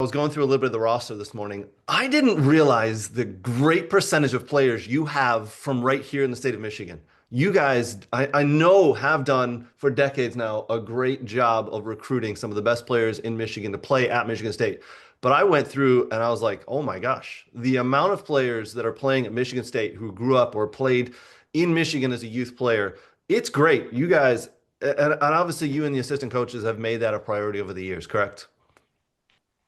I was going through a little bit of the roster this morning. I didn't realize the great percentage of players you have from right here in the state of Michigan. You guys, I know, have done for decades now a great job of recruiting some of the best players in Michigan to play at Michigan State. But I went through and I was like, oh my gosh, the amount of players that are playing at Michigan State who grew up or played in Michigan as a youth player, it's great. You guys, and obviously you and the assistant coaches have made that a priority over the years, correct?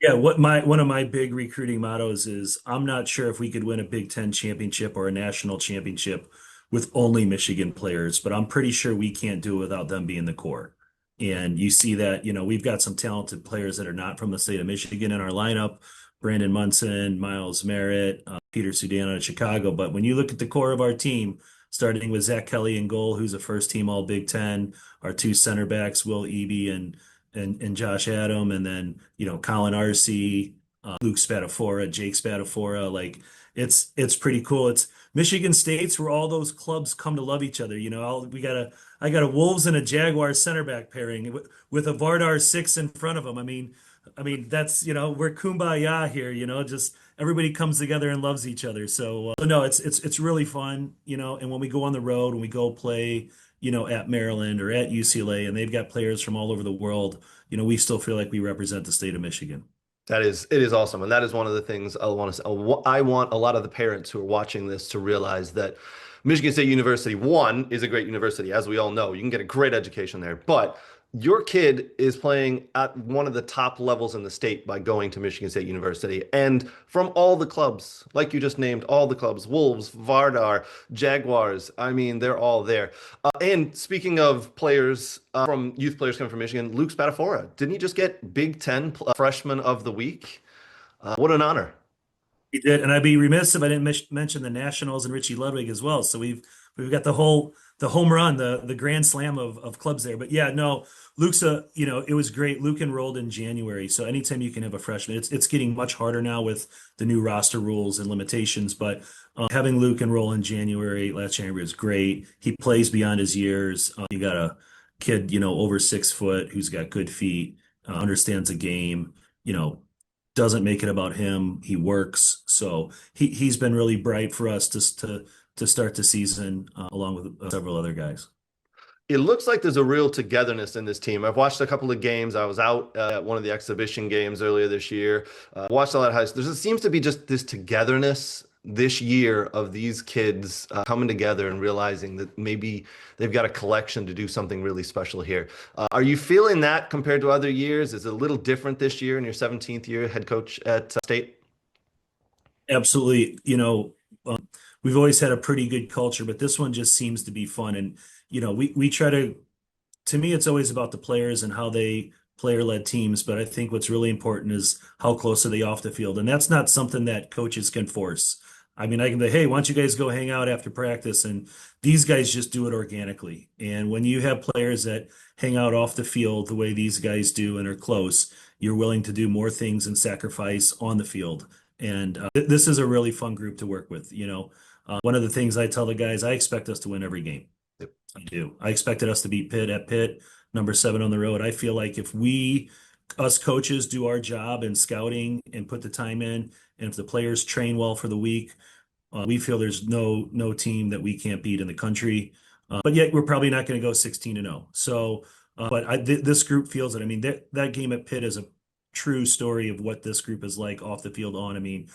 Yeah, what my one of my big recruiting mottos is I'm not sure if we could win a Big Ten championship or a national championship with only Michigan players, but I'm pretty sure we can't do it without them being the core. And you see that, we've got some talented players that are not from the state of Michigan in our lineup. Brandon Munson, Miles Merritt, Peter Sudan out of Chicago. But when you look at the core of our team, starting with Zach Kelly in goal, who's a first team All Big Ten, our two center backs, Will Eby and Josh Adam, and then Colin Arcee, Luke Spatafora, Jake Spatafora. Like it's pretty cool. It's Michigan State's where all those clubs come to love each other. I got a Wolves and a Jaguars center back pairing with a Vardar six in front of them. I mean that's we're kumbaya here. Just everybody comes together and loves each other. So no, it's really fun. And when we go on the road, when we go play at Maryland or at UCLA, and they've got players from all over the world, we still feel like we represent the state of Michigan. It is awesome. And that is one of the things I want to say. I want a lot of the parents who are watching this to realize that Michigan State University, one, is a great university. As we all know, you can get a great education there. But your kid is playing at one of the top levels in the state by going to Michigan State University. And from all the clubs, like you just named, all the clubs, Wolves, Vardar, Jaguars, I mean, they're all there. And speaking of players, from youth players coming from Michigan, Luke Spatafora, didn't he just get Big Ten Freshman of the Week? What an honor. He did, and I'd be remiss if I didn't mention the Nationals and Richie Ludwig as well. So we've got the home run, the grand slam of clubs there. But yeah, no, it was great. Luke enrolled in January, so anytime you can have a freshman, it's getting much harder now with the new roster rules and limitations. But having Luke enroll in January, last January was great. He plays beyond his years. You got a kid, over 6 foot who's got good feet, understands the game. You know, doesn't make it about him. He works. So he's been really bright for us to start the season along with several other guys. It looks like there's a real togetherness in this team. I've watched a couple of games. I was out at one of the exhibition games earlier this year. Watched a lot of high school. There seems to be just this togetherness this year of these kids coming together and realizing that maybe they've got a collection to do something really special here. Are you feeling that compared to other years? Is it a little different this year in your 17th year head coach at State? Absolutely. We've always had a pretty good culture, but this one just seems to be fun. And, we try to me, it's always about the players and how they player-led teams. But I think what's really important is how close are they off the field. And that's not something that coaches can force. I mean, I can say, hey, why don't you guys go hang out after practice? And these guys just do it organically. And when you have players that hang out off the field the way these guys do and are close, you're willing to do more things and sacrifice on the field. And this is a really fun group to work with. One of the things I tell the guys, I expect us to win every game. Yep. I do. I expected us to beat Pitt at Pitt, number 7 on the road. I feel like if us coaches, do our job in scouting and put the time in, and if the players train well for the week, we feel there's no team that we can't beat in the country. But yet we're probably not going to go 16-0. So, this group feels it. I mean, that game at Pitt is a true story of what this group is like off the field on. I mean,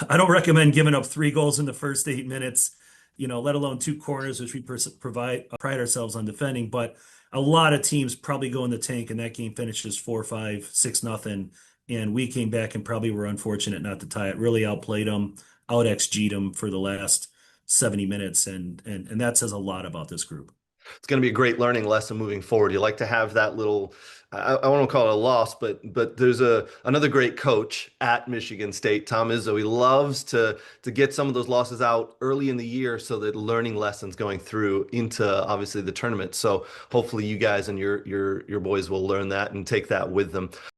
I don't recommend giving up 3 goals in the first 8 minutes, let alone 2 corners, which we pride ourselves on defending. But a lot of teams probably go in the tank, and that game finishes 4-5, 6-0. And we came back and probably were unfortunate not to tie it. Really outplayed them, out XG'd them for the last 70 minutes, and that says a lot about this group. It's going to be a great learning lesson moving forward. You like to have that little, I won't call it a loss, but there's another great coach at Michigan State, Tom Izzo. He loves to get some of those losses out early in the year so that learning lessons going through into obviously the tournament. So hopefully you guys and your boys will learn that and take that with them.